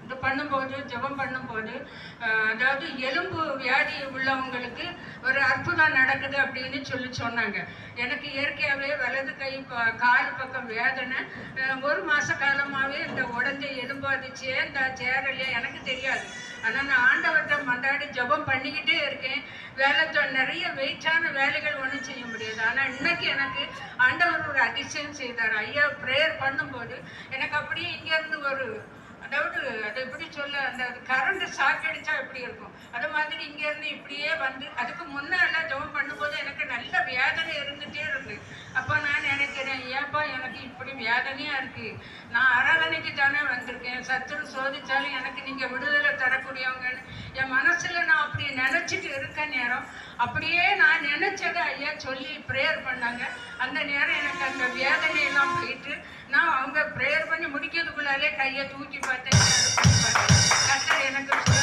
இது பண்ணும்போது ஜெபம் பண்ணும்போது அதாவது எலும்பு வியாதி உள்ளவங்களுக்கு ஒரு அற்புதம் நடக்குது அப்படின்னு சொன்னாங்க. எனக்கு இயற்கையாகவே வலது கை கால் பக்கம் வேதனை, ஒரு மாத காலமாகவே இந்த உடஞ்ச எலும்பு அது சேரலையே எனக்கு தெரியாது. ஆனால் நான் ஆண்டவர்கிட்ட மன்றாடி ஜெபம் பண்ணிக்கிட்டே இருக்கேன். நிறைய வெயிட்டான வேலைகள் ஒன்றும் செய்ய முடியாது. ஆனால் இன்னைக்கு எனக்கு ஆண்டவர் ஒரு அதிசயம் செய்தார். ஐயா ப்ரேயர் பண்ணும்போது எனக்கு அப்படியே இங்கேருந்து ஒரு அதாவது அதை எப்படி சொல்ல, அந்த கரண்ட் ஷாக் அடித்தா எப்படி இருக்கும் அது மாதிரி இங்கேருந்து இப்படியே வந்து அதுக்கு முன்னெல்லாம் ஜெபம் பண்ணும்போது எனக்கு நல்ல வேதனை இருந்துகிட்டே இருந்து. அப்போ நான் நினைக்கிறேன், ஏப்பா எனக்கு இப்படி வேதனையாக இருக்குது, நான் ஆராதனைக்கு தானே வந்திருக்கேன், சத்துரு சோதித்தாலும் எனக்கு நீங்கள் விடுதலை தரக்கூடியவங்கன்னு என் மனசில் நான் அப்படி நினச்சிட்டு இருக்க நேரம் அப்படியே நான் நினச்சதை ஐயா சொல்லி ப்ரேயர் பண்ணாங்க. அந்த நேரம் எனக்கு அந்த வேதனையெல்லாம் போயிட்டு நான் அவங்க ப்ரேயர் பண்ணி முடிக்கிறதுக்குள்ளாலே கையை தூக்கி பார்த்தேன். கர்த்தர் எனக்கு